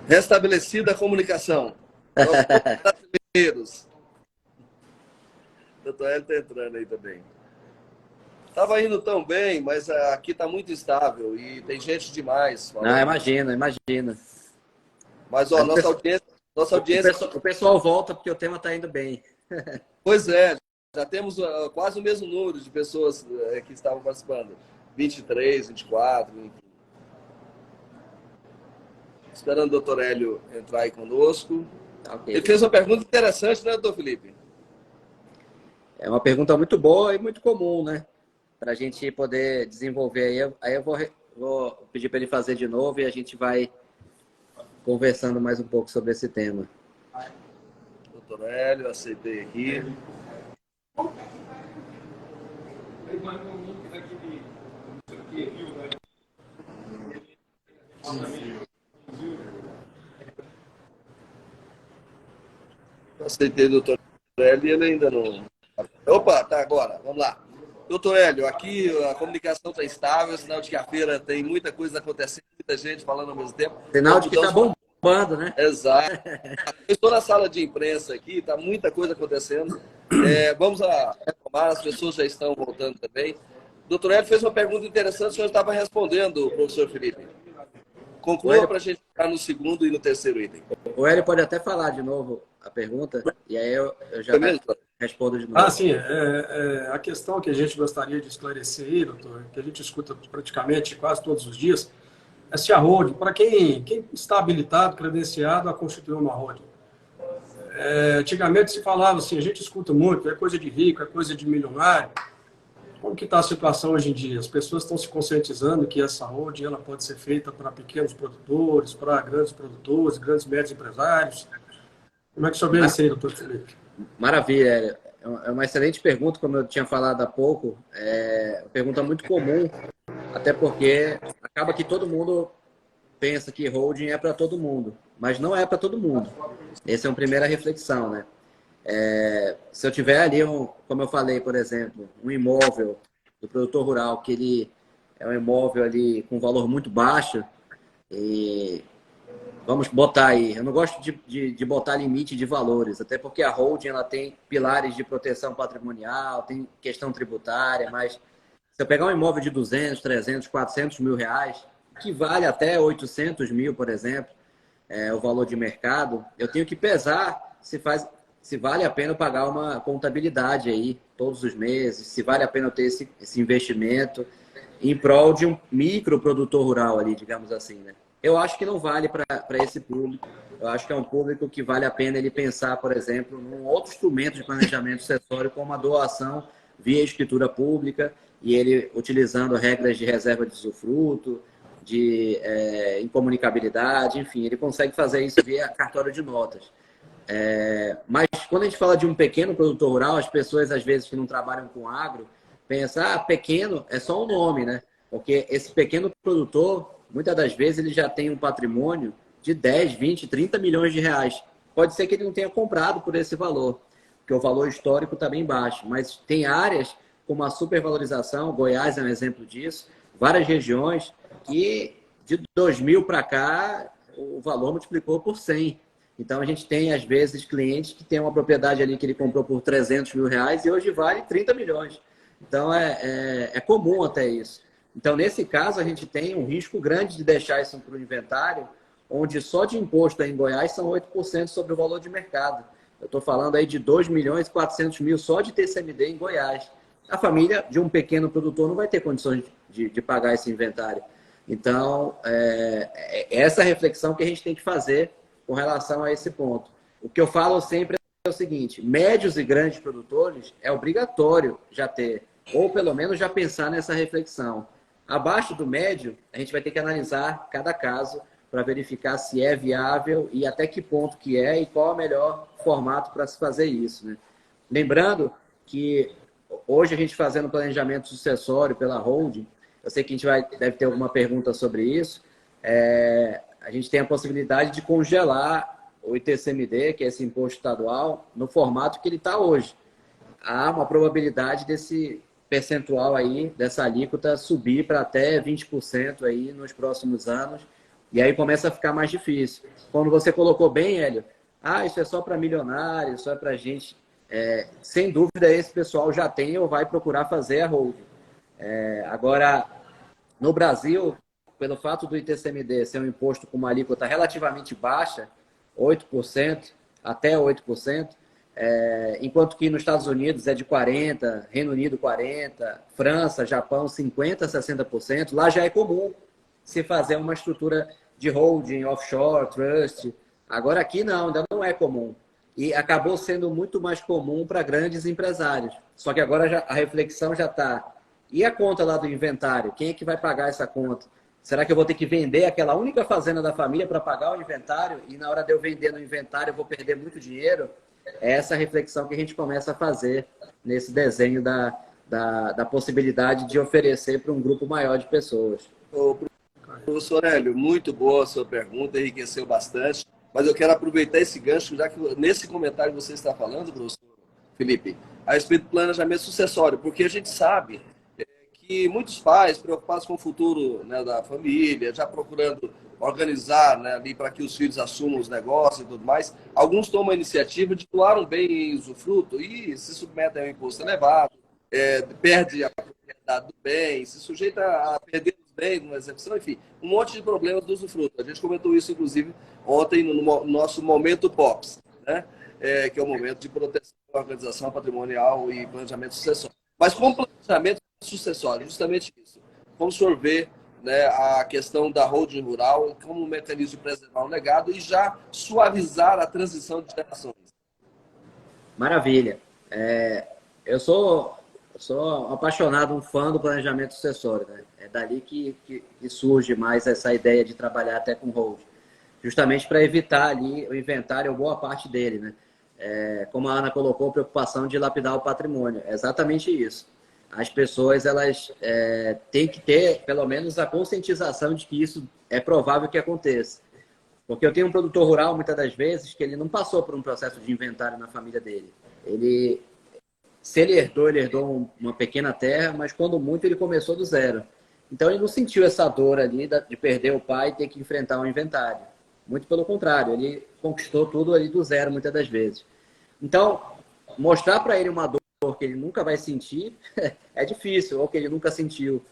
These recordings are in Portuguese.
Restabelecida a comunicação. Nossos brasileiros. O doutor Hélio está entrando aí também. Estava indo tão bem, mas aqui está muito instável e tem gente demais Não, falando. imagina, imagina. Mas, ó, Mas nossa audiência. o pessoal volta porque o tema está indo bem. Pois é, já temos quase o mesmo número de pessoas que estavam participando. 23, 24, enfim. Esperando o doutor Hélio entrar aí conosco. Tá, Ele ok. fez uma pergunta interessante, né, doutor Felipe? É uma pergunta muito boa e muito comum, né? Para a gente poder desenvolver aí eu vou pedir para ele fazer de novo e a gente vai conversando mais um pouco sobre esse tema. Doutor Hélio, aceitei aqui. Aceitei o doutor Hélio e ele ainda não. Opa, tá agora, vamos lá. Doutor Hélio, aqui a comunicação está estável, sinal de que a feira tem muita coisa acontecendo, muita gente falando ao mesmo tempo. Sinal Nós de que está mudamos. bombando, né? Exato. Eu estou na sala de imprensa aqui, está muita coisa acontecendo. Vamos retomar, as pessoas já estão voltando também. O doutor Hélio fez uma pergunta interessante, o senhor estava respondendo, professor Felipe. O Conclua Hélio, para a gente ficar no segundo e no terceiro item. o Hélio pode até falar de novo a pergunta e aí eu já Foi mesmo? respondo de Ah, novo. sim. A questão que a gente gostaria de esclarecer aí, doutor, que a gente escuta praticamente quase todos os dias, é se a holding, para quem está habilitado, credenciado a constituir uma holding. Antigamente se falava assim, a gente escuta muito, é coisa de rico, é coisa de milionário. Como que está a situação hoje em dia? As pessoas estão se conscientizando que essa holding ela pode ser feita para pequenos produtores, para grandes produtores, grandes médios empresários. Como é que o senhor vê isso aí, doutor Felipe? Maravilha, Hélio. É uma excelente pergunta, como eu tinha falado há pouco. É uma pergunta muito comum, até porque acaba que todo mundo pensa que holding é para todo mundo, mas não é para todo mundo. Essa é uma primeira reflexão, né? Se eu tiver ali, como eu falei, por exemplo, um imóvel do produtor rural, que ele é um imóvel ali com valor muito baixo, e vamos botar aí, eu não gosto de botar limite de valores, até porque a holding ela tem pilares de proteção patrimonial, tem questão tributária, mas se eu pegar um imóvel de 200, 300, 400 mil reais, que vale até 800 mil, por exemplo, o valor de mercado, eu tenho que pesar se vale a pena eu pagar uma contabilidade aí todos os meses, se vale a pena eu ter esse investimento em prol de um micro produtor rural ali, digamos assim, né? Eu acho que não vale para esse público. Eu acho que é um público que vale a pena ele pensar, por exemplo, num outro instrumento de planejamento sucessório, como a doação via escritura pública, e ele utilizando regras de reserva de usufruto, de incomunicabilidade, enfim, ele consegue fazer isso via cartório de notas. Mas quando a gente fala de um pequeno produtor rural, as pessoas, às vezes, que não trabalham com agro, pensam, pequeno é só um nome, né? Porque esse pequeno produtor, muitas das vezes, ele já tem um patrimônio de 10, 20, 30 milhões de reais. Pode ser que ele não tenha comprado por esse valor, porque o valor histórico está bem baixo. Mas tem áreas como a supervalorização, Goiás é um exemplo disso, várias regiões que de 2000 para cá o valor multiplicou por 100. Então, a gente tem, às vezes, clientes que têm uma propriedade ali que ele comprou por 300 mil reais e hoje vale 30 milhões. Então, é comum até isso. Então, nesse caso, a gente tem um risco grande de deixar isso para o inventário, onde só de imposto aí em Goiás são 8% sobre o valor de mercado. Eu estou falando aí de 2 milhões e 400 mil só de TCMD em Goiás. A família de um pequeno produtor não vai ter condições de pagar esse inventário. Então, essa reflexão que a gente tem que fazer com relação a esse ponto. O que eu falo sempre é o seguinte, médios e grandes produtores é obrigatório já ter, ou pelo menos já pensar nessa reflexão. Abaixo do médio, a gente vai ter que analisar cada caso para verificar se é viável e até que ponto que é e qual é o melhor formato para se fazer isso, né? Lembrando que hoje a gente fazendo planejamento sucessório pela holding, eu sei que a gente deve ter alguma pergunta sobre isso, a gente tem a possibilidade de congelar o ITCMD, que é esse imposto estadual, no formato que ele está hoje. Há uma probabilidade desse percentual aí, dessa alíquota, subir para até 20% aí nos próximos anos, E aí começa a ficar mais difícil. Quando você colocou bem, Hélio, isso é só para milionários, só para gente. Sem dúvida, esse pessoal já tem ou vai procurar fazer a holding. Agora, no Brasil, pelo fato do ITCMD ser um imposto com uma alíquota relativamente baixa, 8%, até 8%, enquanto que nos Estados Unidos é de 40%, Reino Unido 40%, França, Japão 50%, 60%, lá já é comum se fazer uma estrutura de holding, offshore, trust. Agora aqui não, ainda não é comum. E acabou sendo muito mais comum para grandes empresários. Só que agora a reflexão já está. E a conta lá do inventário? Quem é que vai pagar essa conta? Será que eu vou ter que vender aquela única fazenda da família para pagar o inventário? E na hora de eu vender no inventário eu vou perder muito dinheiro? É essa reflexão que a gente começa a fazer nesse desenho da possibilidade de oferecer para um grupo maior de pessoas. Professor Hélio, muito boa a sua pergunta, enriqueceu bastante. Mas eu quero aproveitar esse gancho, já que nesse comentário você está falando, professor Felipe, a respeito do planejamento sucessório, porque a gente sabe que muitos pais, preocupados com o futuro, né, da família, já procurando organizar, né, ali para que os filhos assumam os negócios e tudo mais, alguns tomam a iniciativa de doar um bem em usufruto e se submetem a um imposto elevado, perde a propriedade do bem, se sujeita a perder os bens numa execução, enfim, um monte de problemas do usufruto. A gente comentou isso, inclusive, ontem no nosso Momento POPs, né? Que é o momento de proteção, organização patrimonial e planejamento sucessório. Mas com planejamento sucessório, justamente isso. Como o senhor vê, né, a questão da holding rural como um mecanismo de preservar o legado e já suavizar a transição de gerações? Maravilha. Eu sou apaixonado, um fã do planejamento sucessório, né? É dali que surge mais essa ideia de trabalhar até com holding. Justamente para evitar ali o inventário, boa parte dele, né? Como a Ana colocou, preocupação de lapidar o patrimônio. É exatamente isso. As pessoas elas têm que ter, pelo menos, a conscientização de que isso é provável que aconteça. Porque eu tenho um produtor rural, muitas das vezes, que ele não passou por um processo de inventário na família dele. Se ele herdou uma pequena terra, mas quando muito ele começou do zero. Então ele não sentiu essa dor ali de perder o pai e ter que enfrentar um inventário. Muito pelo contrário, ele conquistou tudo ali do zero muitas das vezes. Então, mostrar para ele uma dor que ele nunca vai sentir é difícil, ou que ele nunca sentiu.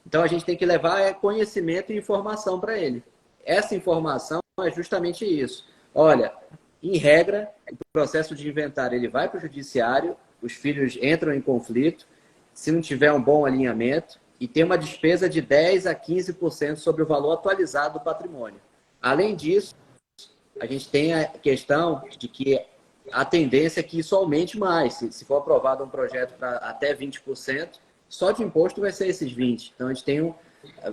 Então a gente tem que levar conhecimento e informação para ele. Essa informação é justamente isso. Olha, em regra, o processo de inventário ele vai para o judiciário, os filhos entram em conflito, se não tiver um bom alinhamento, e tem uma despesa de 10% a 15% sobre o valor atualizado do patrimônio. Além disso, a gente tem a questão de que a tendência é que isso aumente mais. Se for aprovado um projeto para até 20%, só de imposto vai ser esses 20%. Então, a gente tem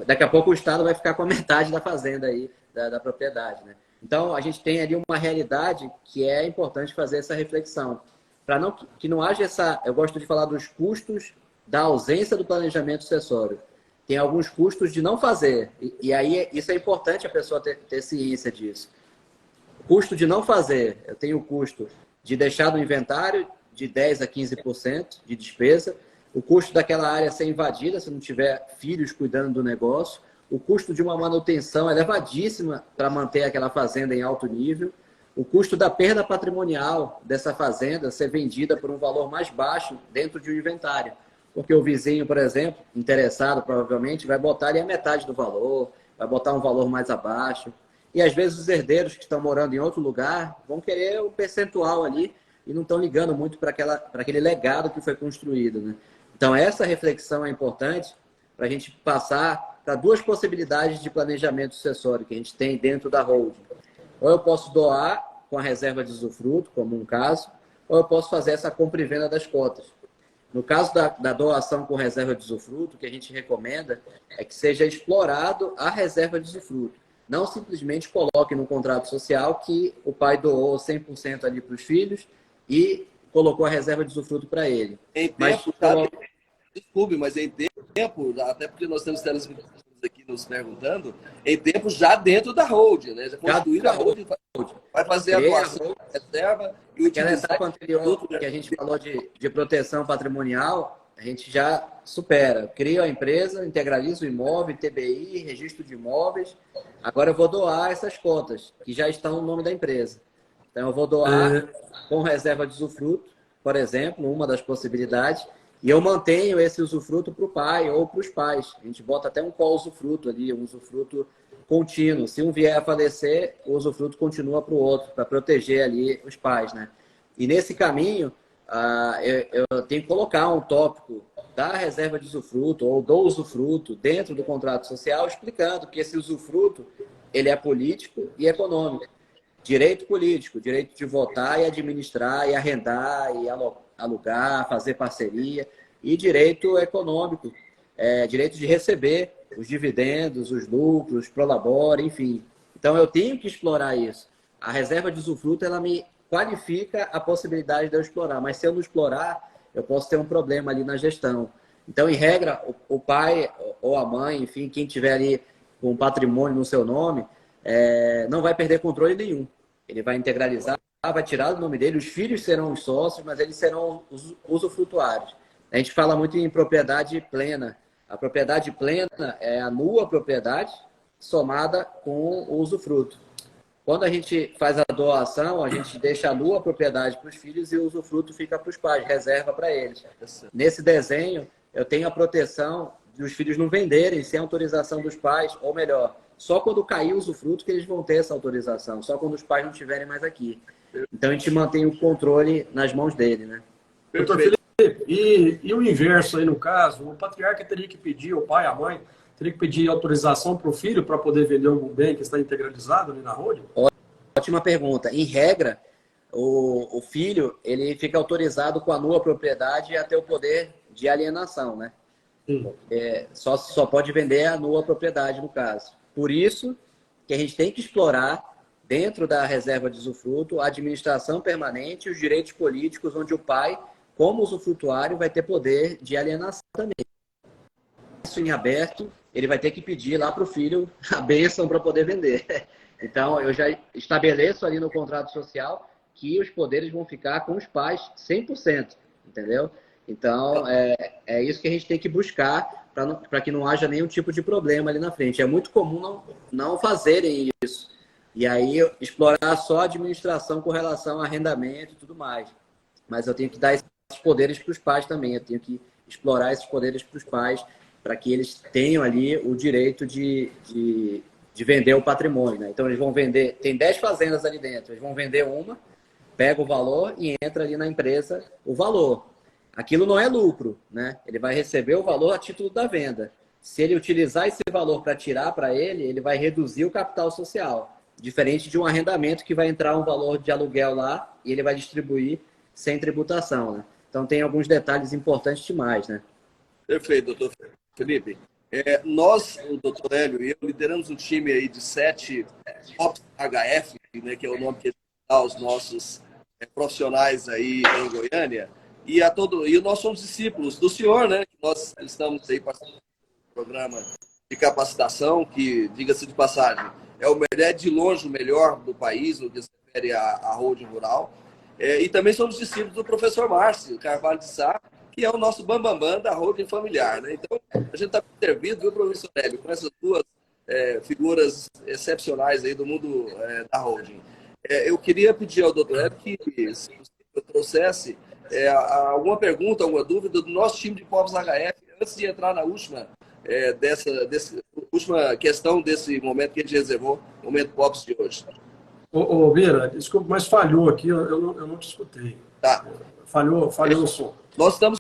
daqui a pouco o Estado vai ficar com a metade da fazenda aí, da propriedade, né? Então, a gente tem ali uma realidade que é importante fazer essa reflexão. Para que não haja essa... Eu gosto de falar dos custos da ausência do planejamento sucessório. Tem alguns custos de não fazer. E aí, isso é importante a pessoa ter ciência disso. O custo de não fazer. Eu tenho o custo de deixar no inventário de 10% a 15% de despesa. O custo daquela área ser invadida, se não tiver filhos cuidando do negócio. O custo de uma manutenção elevadíssima para manter aquela fazenda em alto nível. O custo da perda patrimonial dessa fazenda ser vendida por um valor mais baixo dentro de um inventário. Porque o vizinho, por exemplo, interessado provavelmente, vai botar ali a metade do valor, vai botar um valor mais abaixo. E às vezes os herdeiros que estão morando em outro lugar vão querer o percentual ali e não estão ligando muito para aquele legado que foi construído, né? Então essa reflexão é importante para a gente passar para duas possibilidades de planejamento sucessório que a gente tem dentro da holding. Ou eu posso doar com a reserva de usufruto, como um caso, ou eu posso fazer essa compra e venda das cotas. No caso da doação com reserva de usufruto, o que a gente recomenda é que seja explorado a reserva de usufruto. Não simplesmente coloque no contrato social que o pai doou 100% ali para os filhos e colocou a reserva de usufruto para ele. Em tempo, desculpe, mas em tempo, até porque nós temos telespectadores aqui nos perguntando, em tempo já dentro da holding, né? Já construída a holding, vai fazer a doação da reserva e aquela etapa anterior que a gente falou de proteção patrimonial, a gente já supera. Crio a empresa, integralizo o imóvel, TBI, registro de imóveis. Agora eu vou doar essas cotas, que já estão no nome da empresa. Então eu vou doar com reserva de usufruto, por exemplo, uma das possibilidades, e eu mantenho esse usufruto para o pai ou para os pais. A gente bota até um co-usufruto ali, um usufruto contínuo. Se um vier a falecer, o usufruto continua para o outro, para proteger ali os pais, né? E nesse caminho, eu tenho que colocar um tópico da reserva de usufruto ou do usufruto dentro do contrato social, explicando que esse usufruto ele é político e econômico. Direito político, direito de votar e administrar e arrendar e alugar, fazer parceria. E direito econômico, direito de receber os dividendos, os lucros, prolabore, enfim. Então, eu tenho que explorar isso. A reserva de usufruto, ela me qualifica a possibilidade de eu explorar. Mas se eu não explorar, eu posso ter um problema ali na gestão. Então, em regra, o pai ou a mãe, enfim, quem tiver ali com patrimônio no seu nome, não vai perder controle nenhum. Ele vai integralizar, vai tirar do nome dele, os filhos serão os sócios, mas eles serão os usufrutuários. A gente fala muito em propriedade plena. A propriedade plena é a nua propriedade somada com o usufruto. Quando a gente faz a doação, a gente deixa a nua propriedade para os filhos e o usufruto fica para os pais, reserva para eles. Nesse desenho, eu tenho a proteção de os filhos não venderem sem autorização dos pais, ou melhor, só quando cair o usufruto que eles vão ter essa autorização, só quando os pais não estiverem mais aqui. Então a gente mantém o controle nas mãos dele, né? Doutor Felipe, e o inverso aí no caso, o patriarca teria que pedir, o pai, a mãe, teria que pedir autorização para o filho para poder vender algum bem que está integralizado ali na holding? Ótima pergunta. Em regra, o filho ele fica autorizado com a nua propriedade a ter o poder de alienação, né? Só pode vender a nua propriedade, no caso. Por isso que a gente tem que explorar, dentro da reserva de usufruto, a administração permanente e os direitos políticos, onde o pai, como usufrutuário, vai ter poder de alienação também. Isso em aberto, ele vai ter que pedir lá para o filho a bênção para poder vender. Então, eu já estabeleço ali no contrato social que os poderes vão ficar com os pais 100%, entendeu? Então, é isso que a gente tem que buscar para que não haja nenhum tipo de problema ali na frente. É muito comum não fazerem isso. E aí, explorar só a administração com relação a arrendamento e tudo mais. Mas eu tenho que dar esses poderes para os pais também. Eu tenho que explorar esses poderes para os pais para que eles tenham ali o direito de vender o patrimônio, né? Então, eles vão vender... Tem 10 fazendas ali dentro. Eles vão vender uma, pega o valor e entra ali na empresa o valor. Aquilo não é lucro, né? Ele vai receber o valor a título da venda. Se ele utilizar esse valor para tirar para ele, ele vai reduzir o capital social. Diferente de um arrendamento que vai entrar um valor de aluguel lá e ele vai distribuir sem tributação, né? Então tem alguns detalhes importantes demais, né? Perfeito, doutor Felipe. Nós, o doutor Hélio e eu, lideramos um time aí de 7 POPs HF, né, que é o nome que dá aos nossos profissionais aí em Goiânia. E nós somos discípulos do senhor, né? Que nós estamos aí participando do programa de capacitação, que, diga-se de passagem, é de longe o melhor do país, no que se refere à holding rural. E também somos discípulos do professor Márcio Carvalho de Sá, que é o nosso bambambam da holding familiar, né? Então, a gente está servido, viu, professor Hélio, com essas duas figuras excepcionais aí do mundo da holding. Eu queria pedir ao doutor Hélio que, se eu trouxesse alguma pergunta, alguma dúvida do nosso time de POPs HF, antes de entrar na última, última questão desse momento que a gente reservou, momento POPs de hoje. Ô Vieira, desculpa, mas falhou aqui, eu não te escutei. Tá. Falhou o som. Nós estamos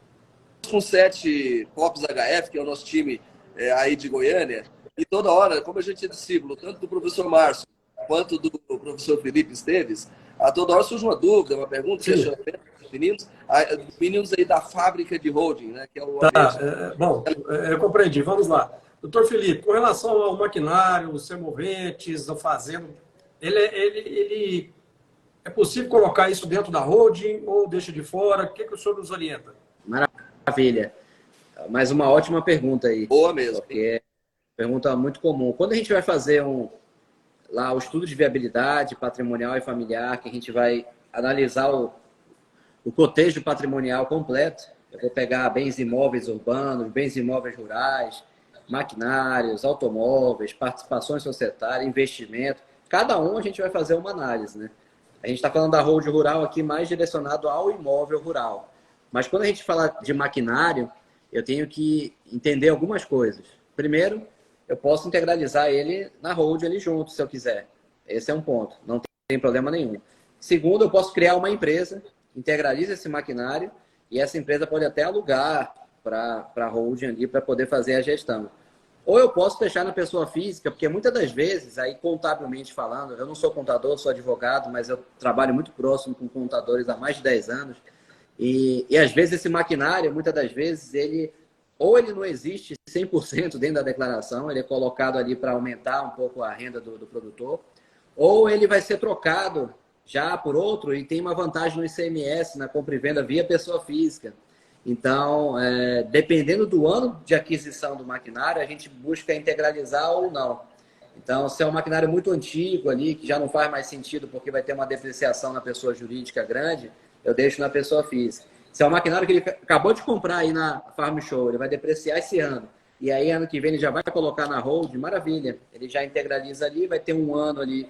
com 7 POPs HF, que é o nosso time aí de Goiânia, e toda hora, como a gente é discípulo, tanto do professor Márcio quanto do professor Felipe Esteves, a toda hora surge uma dúvida, uma pergunta, questionamento dos meninos aí da fábrica de holding, né? Que é o bom, eu compreendi, vamos lá. Doutor Felipe, com relação ao maquinário, os semoventes, a fazenda, ele é possível colocar isso dentro da holding ou deixa de fora? O que o senhor nos orienta? Maravilha. Mais uma ótima pergunta aí. Boa mesmo. Porque é pergunta muito comum. Quando a gente vai fazer o estudo de viabilidade patrimonial e familiar, que a gente vai analisar o cotejo patrimonial completo, eu vou pegar bens imóveis urbanos, bens imóveis rurais, maquinários, automóveis, participações societárias, investimento. Cada um a gente vai fazer uma análise, né? A gente está falando da hold rural aqui mais direcionado ao imóvel rural. Mas quando a gente fala de maquinário, eu tenho que entender algumas coisas. Primeiro, eu posso integralizar ele na hold ali junto, se eu quiser. Esse é um ponto, não tem problema nenhum. Segundo, eu posso criar uma empresa, integraliza esse maquinário e essa empresa pode até alugar para a holding ali para poder fazer a gestão. Ou eu posso deixar na pessoa física, porque muitas das vezes, aí contabilmente falando, eu não sou contador, sou advogado, mas eu trabalho muito próximo com contadores há mais de 10 anos. E às vezes esse maquinário, muitas das vezes, ele não existe 100% dentro da declaração, ele é colocado ali para aumentar um pouco a renda do produtor, ou ele vai ser trocado já por outro e tem uma vantagem no ICMS, na compra e venda via pessoa física. Então, dependendo do ano de aquisição do maquinário, a gente busca integralizar ou não. Então, se é um maquinário muito antigo ali, que já não faz mais sentido porque vai ter uma depreciação na pessoa jurídica grande, eu deixo na pessoa física. Se é um maquinário que ele acabou de comprar aí na Farm Show, ele vai depreciar esse ano, e aí ano que vem ele já vai colocar na hold, maravilha. Ele já integraliza ali, vai ter um ano ali,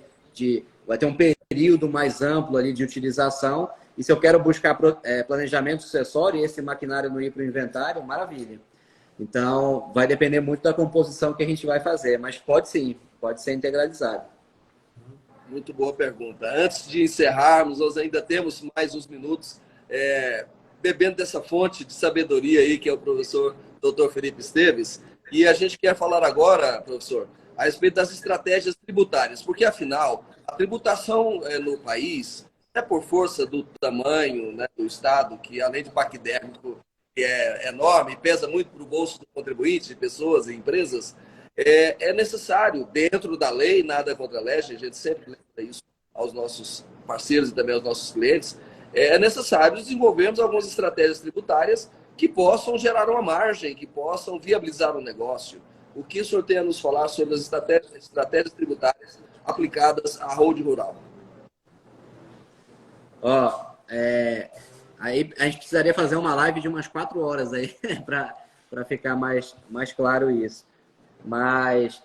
vai ter um período mais amplo ali de utilização. E se eu quero buscar planejamento sucessório e esse maquinário não ir para o inventário, maravilha. Então, vai depender muito da composição que a gente vai fazer, mas pode sim, pode ser integralizado. Muito boa pergunta. Antes de encerrarmos, nós ainda temos mais uns minutos bebendo dessa fonte de sabedoria aí, que é o professor Dr. Felipe Esteves. E a gente quer falar agora, professor, a respeito das estratégias tributárias, porque, afinal, a tributação no país, por força do tamanho, né, do Estado, que além de paquidérmico, que é enorme, pesa muito para o bolso do contribuinte, de pessoas e empresas, é necessário, dentro da lei, nada contra a lei, a gente sempre lembra isso aos nossos parceiros e também aos nossos clientes, é necessário desenvolvermos algumas estratégias tributárias que possam gerar uma margem, que possam viabilizar o negócio. O que o senhor tem a nos falar sobre as estratégias tributárias aplicadas à hold rural? Aí a gente precisaria fazer uma live de umas 4 horas aí para ficar mais claro isso. Mas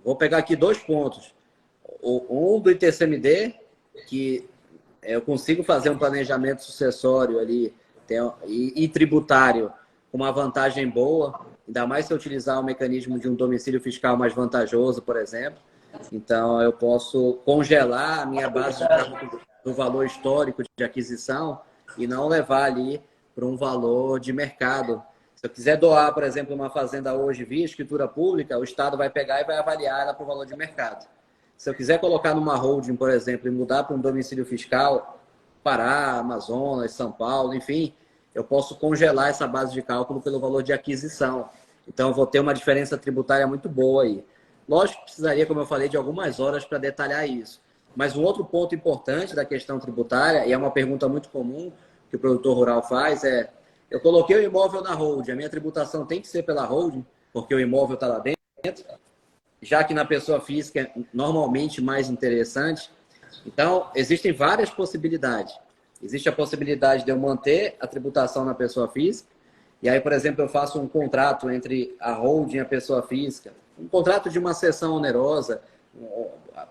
vou pegar aqui 2 pontos. Um do ITCMD, que eu consigo fazer um planejamento sucessório ali e tributário com uma vantagem boa, ainda mais se eu utilizar o mecanismo de um domicílio fiscal mais vantajoso, por exemplo. Então, eu posso congelar a minha base de cálculo do valor histórico de aquisição e não levar ali para um valor de mercado. Se eu quiser doar, por exemplo, uma fazenda hoje via escritura pública, o Estado vai pegar e vai avaliar ela para o valor de mercado. Se eu quiser colocar numa holding, por exemplo, e mudar para um domicílio fiscal, Pará, Amazonas, São Paulo, enfim, eu posso congelar essa base de cálculo pelo valor de aquisição. Então, eu vou ter uma diferença tributária muito boa aí. Lógico que precisaria, como eu falei, de algumas horas para detalhar isso. Mas um outro ponto importante da questão tributária, e é uma pergunta muito comum que o produtor rural faz, eu coloquei o imóvel na holding, a minha tributação tem que ser pela holding, porque o imóvel está lá dentro, já que na pessoa física é normalmente mais interessante. Então, existem várias possibilidades. Existe a possibilidade de eu manter a tributação na pessoa física, e aí, por exemplo, eu faço um contrato entre a holding e a pessoa física, um contrato de uma cessão onerosa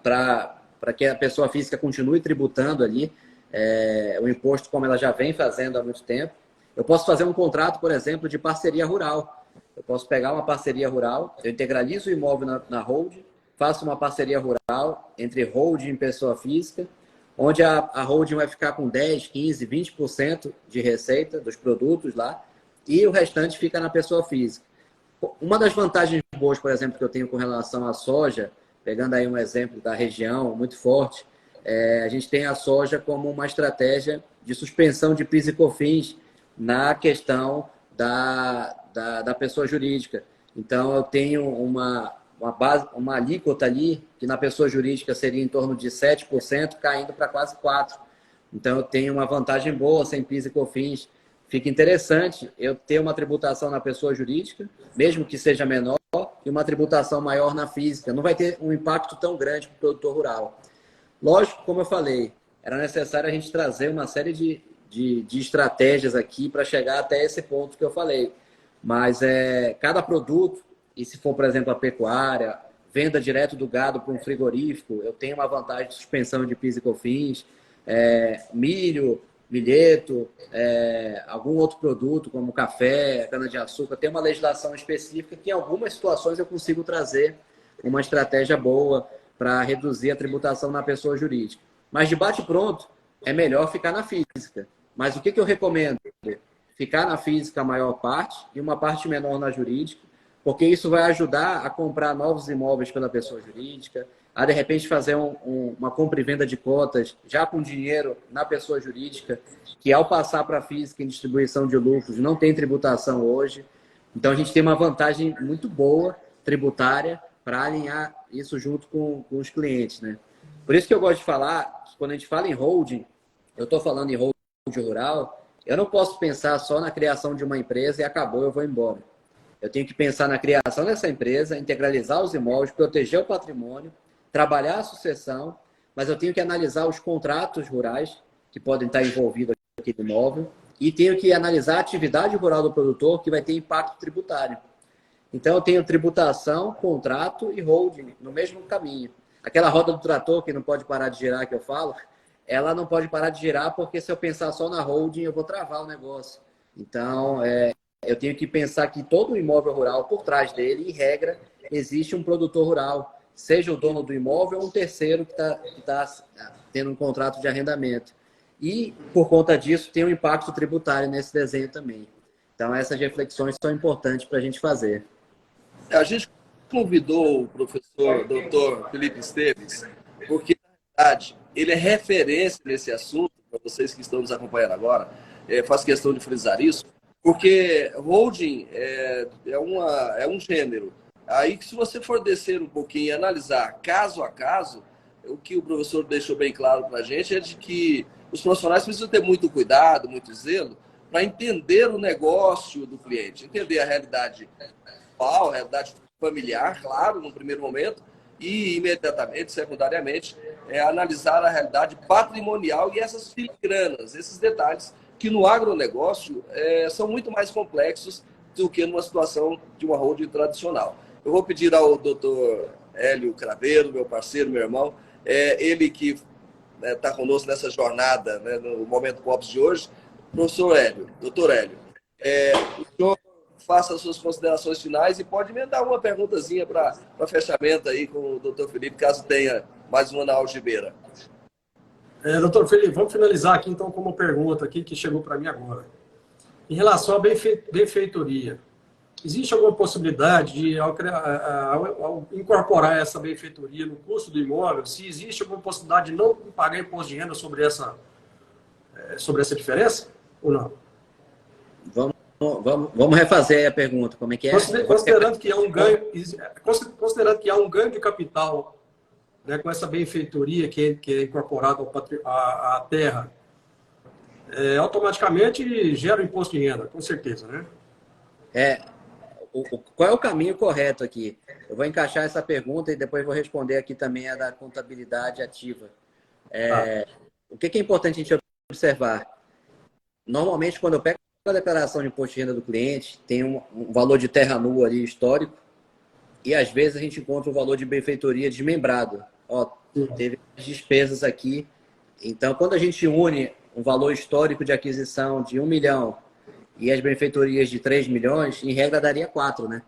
para que a pessoa física continue tributando ali o imposto como ela já vem fazendo há muito tempo. Eu posso fazer um contrato, por exemplo, de parceria rural. Eu posso pegar uma parceria rural, eu integralizo o imóvel na holding, faço uma parceria rural entre holding e pessoa física, onde a holding vai ficar com 10, 15, 20% de receita dos produtos lá, e o restante fica na pessoa física. Uma das vantagens boas, por exemplo, que eu tenho com relação à soja, pegando aí um exemplo da região muito forte, a gente tem a soja como uma estratégia de suspensão de PIS e COFINS na questão da pessoa jurídica. Então, eu tenho uma alíquota ali, que na pessoa jurídica seria em torno de 7%, caindo para quase 4%. Então, eu tenho uma vantagem boa sem PIS e COFINS. Fica interessante eu ter uma tributação na pessoa jurídica, mesmo que seja menor, e uma tributação maior na física. Não vai ter um impacto tão grande para o produtor rural. Lógico, como eu falei, era necessário a gente trazer uma série de de estratégias aqui para chegar até esse ponto que eu falei. Mas cada produto, e se for, por exemplo, a pecuária, venda direto do gado para um frigorífico, eu tenho uma vantagem de suspensão de PIS e COFINS, milho, milheto, algum outro produto, como café, cana-de-açúcar, tem uma legislação específica que em algumas situações eu consigo trazer uma estratégia boa para reduzir a tributação na pessoa jurídica. Mas de bate-pronto, é melhor ficar na física. Mas o que eu recomendo? Ficar na física a maior parte e uma parte menor na jurídica, porque isso vai ajudar a comprar novos imóveis pela pessoa jurídica, a de repente fazer uma compra e venda de cotas já com dinheiro na pessoa jurídica, que ao passar para a física em distribuição de lucros não tem tributação hoje. Então a gente tem uma vantagem muito boa tributária para alinhar isso junto com os clientes, né? Por isso que eu gosto de falar, que quando a gente fala em holding, eu estou falando em holding rural, eu não posso pensar só na criação de uma empresa e acabou, eu vou embora. Eu tenho que pensar na criação dessa empresa, integralizar os imóveis, proteger o patrimônio, trabalhar a sucessão, mas eu tenho que analisar os contratos rurais que podem estar envolvidos aqui no imóvel e tenho que analisar a atividade rural do produtor que vai ter impacto tributário. Então, eu tenho tributação, contrato e holding no mesmo caminho. Aquela roda do trator que não pode parar de girar, que eu falo, ela não pode parar de girar porque se eu pensar só na holding, eu vou travar o negócio. Então, eu tenho que pensar que todo o imóvel rural, por trás dele, em regra, existe um produtor rural, seja o dono do imóvel ou um terceiro que tá tendo um contrato de arrendamento. E, por conta disso, tem um impacto tributário nesse desenho também. Então, essas reflexões são importantes para a gente fazer. A gente convidou o professor Dr. Felipe Esteves, porque, na verdade, ele é referência nesse assunto, para vocês que estão nos acompanhando agora, faço questão de frisar isso, porque holding é um gênero. Aí, se você for descer um pouquinho e analisar caso a caso, o que o professor deixou bem claro para a gente é de que os profissionais precisam ter muito cuidado, muito zelo, para entender o negócio do cliente, entender a realidade atual, a realidade familiar, claro, no primeiro momento, e imediatamente, secundariamente, analisar a realidade patrimonial e essas filigranas, esses detalhes que no agronegócio são muito mais complexos do que numa situação de uma holding tradicional. Eu vou pedir ao doutor Hélio Craveiro, meu parceiro, meu irmão, ele que está conosco nessa jornada, né, no Momento Pops de hoje, professor Hélio, doutor Hélio, o senhor faça as suas considerações finais e pode emendar uma perguntazinha para fechamento aí com o doutor Felipe, caso tenha mais uma na algibeira. Doutor Felipe, vamos finalizar aqui então com uma pergunta aqui que chegou para mim agora. Em relação à benfeitoria, existe alguma possibilidade de, ao incorporar essa benfeitoria no custo do imóvel, se existe alguma possibilidade de não pagar imposto de renda sobre essa diferença ou não? Vamos refazer a pergunta, como é que é? Considerando que há um ganho de capital, né, com essa benfeitoria que é incorporada à terra, automaticamente gera o imposto de renda, com certeza, né? Qual é o caminho correto aqui? Eu vou encaixar essa pergunta e depois vou responder aqui também a da contabilidade ativa. O que é importante a gente observar? Normalmente, quando eu pego a declaração de imposto de renda do cliente, tem um valor de terra nua ali histórico e às vezes a gente encontra um valor de benfeitoria desmembrado. Teve despesas aqui. Então, quando a gente une um valor histórico de aquisição de 1 milhão e as benfeitorias de 3 milhões, em regra daria 4, né?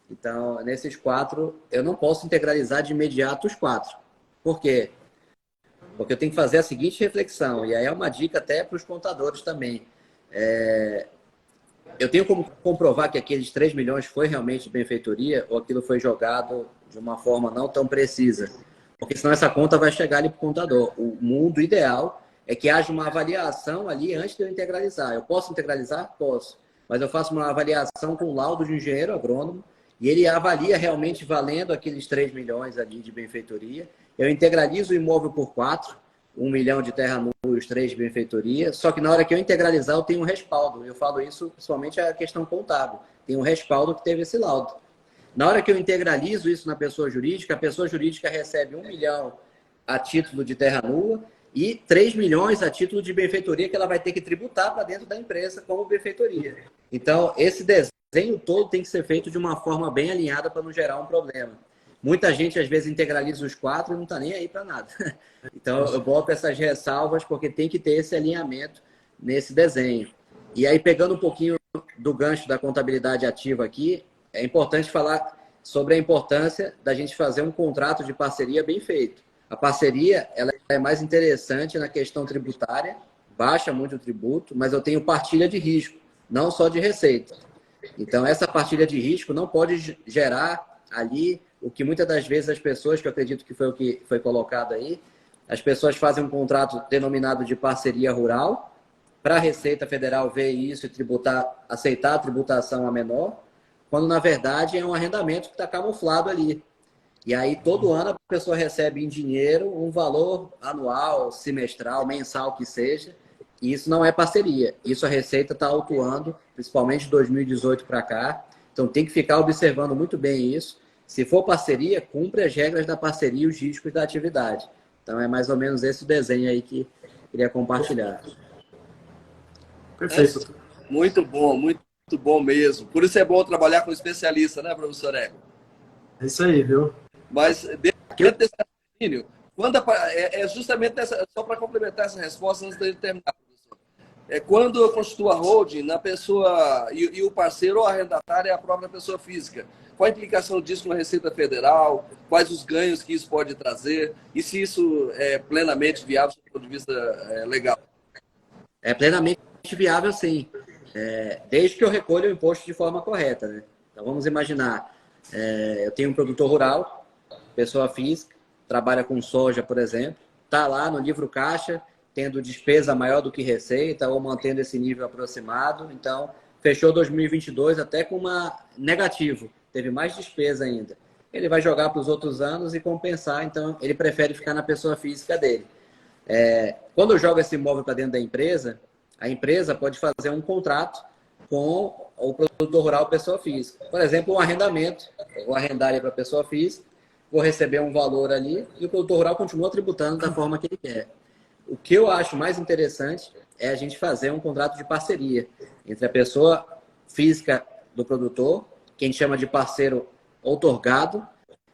Então, nesses 4, eu não posso integralizar de imediato os 4. Por quê? Porque eu tenho que fazer a seguinte reflexão, e aí é uma dica até para os contadores também. Eu tenho como comprovar que aqueles 3 milhões foi realmente benfeitoria ou aquilo foi jogado de uma forma não tão precisa. Porque senão essa conta vai chegar ali para o contador. O mundo ideal é que haja uma avaliação ali antes de eu integralizar. Eu posso integralizar? Posso. Mas eu faço uma avaliação com o laudo de um engenheiro agrônomo e ele avalia realmente valendo aqueles 3 milhões ali de benfeitoria. Eu integralizo o imóvel por 4, 1 milhão de terra nua e os 3 de benfeitoria. Só que na hora que eu integralizar, eu tenho um respaldo. Eu falo isso principalmente a questão contábil. Tem um respaldo que teve esse laudo. Na hora que eu integralizo isso na pessoa jurídica, a pessoa jurídica recebe 1 milhão a título de terra nua e 3 milhões a título de benfeitoria que ela vai ter que tributar para dentro da empresa como benfeitoria. Então, esse desenho todo tem que ser feito de uma forma bem alinhada para não gerar um problema. Muita gente, às vezes, integraliza os 4 e não está nem aí para nada. Então, eu boto essas ressalvas porque tem que ter esse alinhamento nesse desenho. E aí, pegando um pouquinho do gancho da contabilidade ativa aqui, é importante falar sobre a importância da gente fazer um contrato de parceria bem feito. A parceria ela é mais interessante na questão tributária, baixa muito o tributo, mas eu tenho partilha de risco, não só de receita. Então, essa partilha de risco não pode gerar ali o que muitas das vezes as pessoas, que eu acredito que foi o que foi colocado aí, as pessoas fazem um contrato denominado de parceria rural, para a Receita Federal ver isso e tributar, aceitar a tributação a menor, quando na verdade é um arrendamento que está camuflado ali. E aí todo ano a pessoa recebe em dinheiro um valor anual, semestral, mensal que seja, e isso não é parceria. Isso a Receita está autuando, principalmente de 2018 para cá. Então tem que ficar observando muito bem isso. Se for parceria, cumpre as regras da parceria e os riscos da atividade. Então é mais ou menos esse o desenho aí que eu queria compartilhar. Perfeito. Muito bom mesmo. Por isso é bom trabalhar com especialista, né, professor Ego? É isso aí, viu? Mas dentro desse raciocínio, justamente só para complementar essa resposta antes de terminar, professor. Quando eu constituo a holding, na pessoa e o parceiro ou arrendatário é a própria pessoa física. Qual a implicação disso na Receita Federal? Quais os ganhos que isso pode trazer? E se isso é plenamente viável do ponto de vista legal? É plenamente viável, sim. Desde que eu recolha o imposto de forma correta, né? Então, vamos imaginar, eu tenho um produtor rural, pessoa física, trabalha com soja, por exemplo, está lá no livro caixa, tendo despesa maior do que receita ou mantendo esse nível aproximado. Então, fechou 2022 até com uma negativo, teve mais despesa ainda. Ele vai jogar para os outros anos e compensar, então ele prefere ficar na pessoa física dele. Quando eu jogo esse imóvel para dentro da empresa, a empresa pode fazer um contrato com o produtor rural pessoa física. Por exemplo, um arrendamento. Eu vou arrendar ele para a pessoa física, vou receber um valor ali e o produtor rural continua tributando da forma que ele quer. O que eu acho mais interessante é a gente fazer um contrato de parceria entre a pessoa física do produtor, que a gente chama de parceiro outorgado,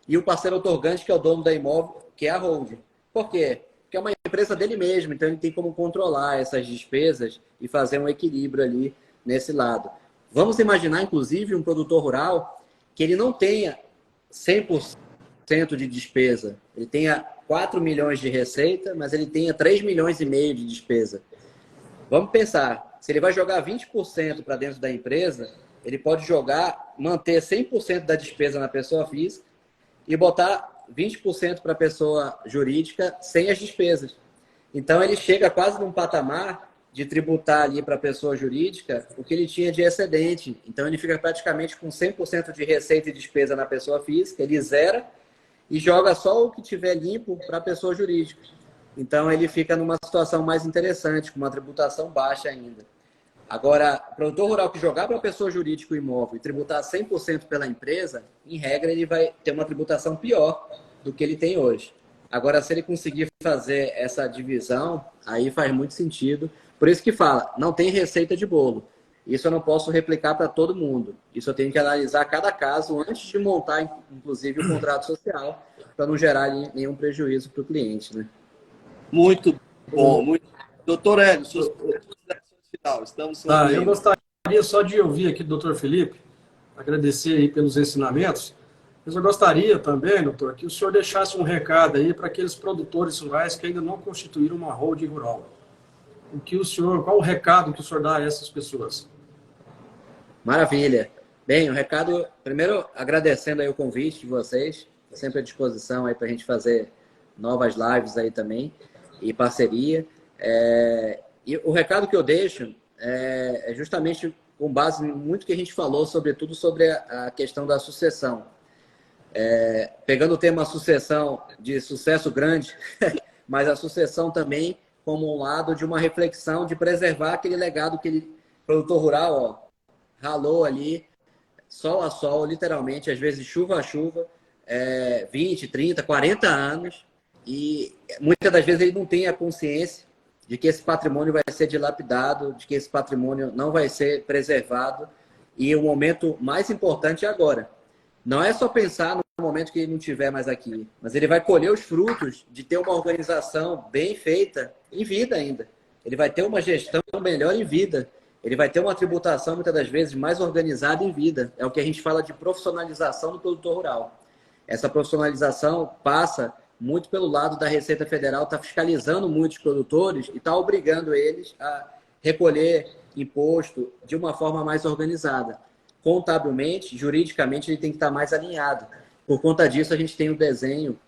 e o parceiro outorgante, que é o dono da imóvel, que é a holding. Por quê? Porque é uma empresa dele mesmo, então ele tem como controlar essas despesas e fazer um equilíbrio ali nesse lado. Vamos imaginar, inclusive, um produtor rural que ele não tenha 100% de despesa. Ele tenha 4 milhões de receita, mas ele tenha 3,5 milhões de despesa. Vamos pensar, se ele vai jogar 20% para dentro da empresa, ele pode manter 100% da despesa na pessoa física e botar 20% para a pessoa jurídica sem as despesas. Então, ele chega quase num patamar de tributar ali para a pessoa jurídica o que ele tinha de excedente. Então, ele fica praticamente com 100% de receita e despesa na pessoa física, ele zera e joga só o que tiver limpo para a pessoa jurídica. Então, ele fica numa situação mais interessante, com uma tributação baixa ainda. Agora, o produtor rural que jogar para a pessoa jurídica o imóvel e tributar 100% pela empresa, em regra, ele vai ter uma tributação pior do que ele tem hoje. Agora, se ele conseguir fazer essa divisão, aí faz muito sentido. Por isso que fala, não tem receita de bolo. Isso eu não posso replicar para todo mundo. Isso eu tenho que analisar cada caso antes de montar, inclusive, o contrato social, para não gerar nenhum prejuízo para o cliente, né? Muito bom, muito. Doutor Hélio, suas considerações final. Estamos concluindo. Eu gostaria só de ouvir aqui do doutor Felipe, agradecer aí pelos ensinamentos, mas eu gostaria também, doutor, que o senhor deixasse um recado aí para aqueles produtores rurais que ainda não constituíram uma holding rural. Qual o recado que o senhor dá a essas pessoas? Maravilha. Bem, o recado, primeiro, agradecendo aí o convite de vocês, sempre à disposição aí para a gente fazer novas lives aí também, e parceria. E o recado que eu deixo é justamente com base em muito que a gente falou, sobretudo sobre a questão da sucessão. Pegando o tema sucessão de sucesso grande, mas a sucessão também como um lado de uma reflexão de preservar aquele legado que ele, produtor rural, ralou ali, sol a sol, literalmente, às vezes chuva a chuva, 20, 30, 40 anos, e muitas das vezes ele não tem a consciência de que esse patrimônio vai ser dilapidado, de que esse patrimônio não vai ser preservado, e o momento mais importante é agora. Não é só pensar no momento que ele não estiver mais aqui, mas ele vai colher os frutos de ter uma organização bem feita em vida ainda. Ele vai ter uma gestão melhor em vida. Ele vai ter uma tributação, muitas das vezes, mais organizada em vida. É o que a gente fala de profissionalização do produtor rural. Essa profissionalização passa muito pelo lado da Receita Federal, está fiscalizando muitos produtores e está obrigando eles a recolher imposto de uma forma mais organizada. Contabilmente, juridicamente, ele tem que estar mais alinhado. Por conta disso, a gente tem o desenho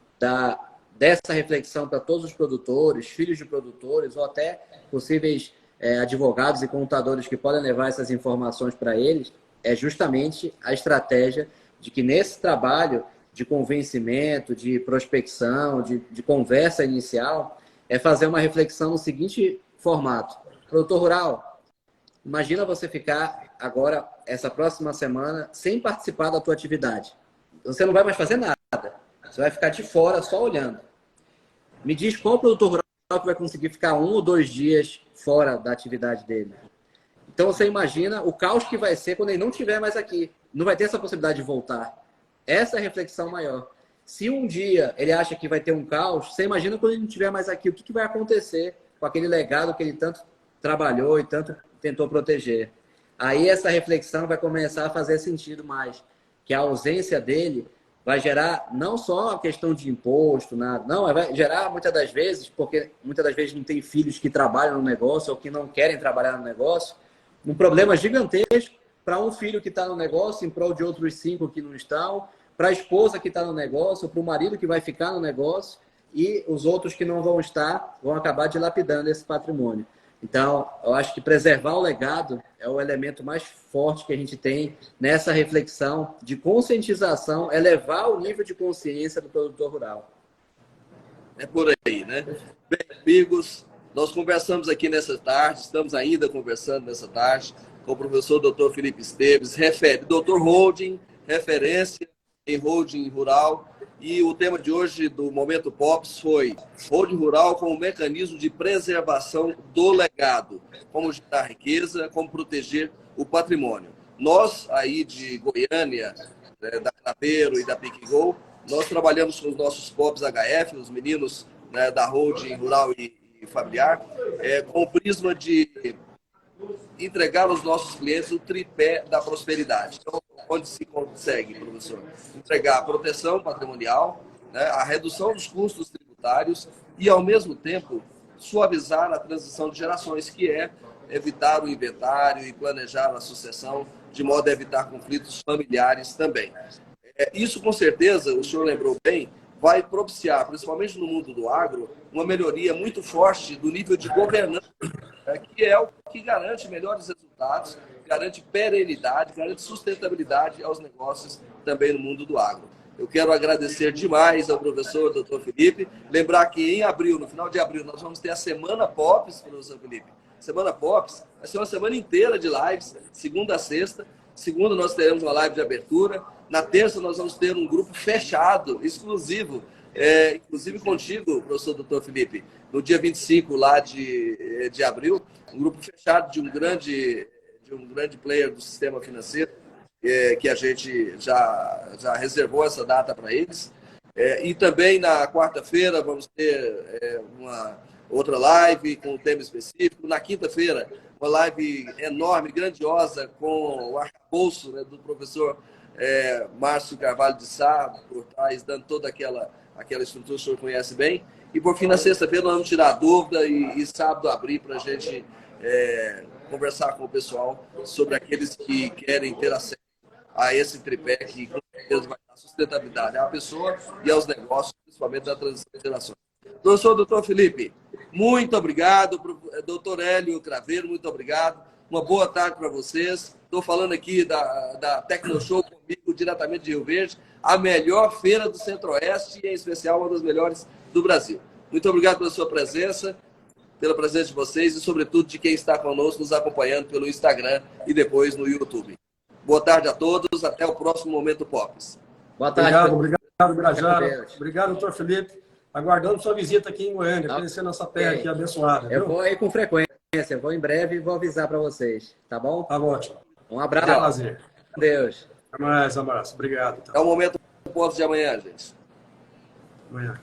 dessa reflexão para todos os produtores, filhos de produtores ou até possíveis advogados e contadores que podem levar essas informações para eles, é justamente a estratégia de que nesse trabalho de convencimento, de prospecção, de conversa inicial, é fazer uma reflexão no seguinte formato. Produtor rural, imagina você ficar agora, essa próxima semana, sem participar da tua atividade. Você não vai mais fazer nada. Você vai ficar de fora só olhando. Me diz qual produtor rural que vai conseguir ficar 1 ou 2 dias fora da atividade dele. Então você imagina o caos que vai ser quando ele não estiver mais aqui. Não vai ter essa possibilidade de voltar. Essa é a reflexão maior. Se um dia ele acha que vai ter um caos, você imagina quando ele não estiver mais aqui, o que vai acontecer com aquele legado que ele tanto trabalhou e tanto tentou proteger. Aí essa reflexão vai começar a fazer sentido mais. Que a ausência dele vai gerar não só a questão de imposto, nada, não, vai gerar muitas das vezes, porque muitas das vezes não tem filhos que trabalham no negócio ou que não querem trabalhar no negócio, um problema gigantesco para um filho que está no negócio em prol de outros 5 que não estão, para a esposa que está no negócio, para o marido que vai ficar no negócio e os outros que não vão estar vão acabar dilapidando esse patrimônio. Então, eu acho que preservar o legado é o elemento mais forte que a gente tem nessa reflexão de conscientização, elevar o nível de consciência do produtor rural. É por aí, né? Bem, amigos, nós conversamos aqui nessa tarde, estamos ainda conversando nessa tarde com o professor Dr. Felipe Esteves, doutor Holding, referência em holding rural. E o tema de hoje do Momento Pops foi holding rural como mecanismo de preservação do legado, como gerar riqueza, como proteger o patrimônio. Nós, aí de Goiânia, da Craveiro e da Piquigol, nós trabalhamos com os nossos Pops HF, os meninos, né, da holding rural e familiar, com o prisma de entregar aos nossos clientes o tripé da prosperidade. Então, onde se consegue, professor? Entregar a proteção patrimonial, né, a redução dos custos tributários e, ao mesmo tempo, suavizar a transição de gerações, que é evitar o inventário e planejar a sucessão, de modo a evitar conflitos familiares também. Isso, com certeza, o senhor lembrou bem, vai propiciar, principalmente no mundo do agro, uma melhoria muito forte do nível de governança, que é o que garante melhores resultados, garante perenidade, garante sustentabilidade aos negócios também no mundo do agro. Eu quero agradecer demais ao professor Dr. Felipe. Lembrar que em abril, no final de abril, nós vamos ter a Semana Pops, professor Felipe. Semana Pops vai ser uma semana inteira de lives, segunda a sexta. Segunda nós teremos uma live de abertura. Na terça nós vamos ter um grupo fechado, exclusivo, inclusive contigo, professor Dr. Felipe, no dia 25 lá de abril, um grupo fechado de um grande player do sistema financeiro, que a gente já reservou essa data para eles. E também na quarta-feira vamos ter uma outra live com um tema específico. Na quinta-feira, uma live enorme, grandiosa, com o arcabouço, né, do professor Márcio Carvalho de Sá, por trás, dando toda aquela estrutura que o senhor conhece bem. E, por fim, na sexta-feira, nós vamos tirar a dúvida e sábado abrir para a gente conversar com o pessoal sobre aqueles que querem ter acesso a esse tripé que, com certeza, vai dar sustentabilidade à pessoa e aos negócios, principalmente da transição de gerações. Professor Dr. Felipe, muito obrigado. Doutor Hélio Craveiro, muito obrigado. Uma boa tarde para vocês. Estou falando aqui da Tecnoshow comigo, diretamente de Rio Verde, a melhor feira do Centro-Oeste e, em especial, uma das melhores do Brasil. Muito obrigado pela sua presença, pela presença de vocês e, sobretudo, de quem está conosco, nos acompanhando pelo Instagram e depois no YouTube. Boa tarde a todos. Até o próximo Momento Pops. Boa tarde. Obrigado, Birajara. Obrigado, doutor Felipe. Aguardando sua visita aqui em Goiânia, Tá. conhecendo essa terra aqui abençoada. Eu Viu? vou aí com frequência, eu vou em breve e vou avisar para vocês, tá bom? Tá ótimo. Um É um abraço. prazer. Deus. Até mais, abraço. Obrigado. É o momento do posto de amanhã, gente. Amanhã.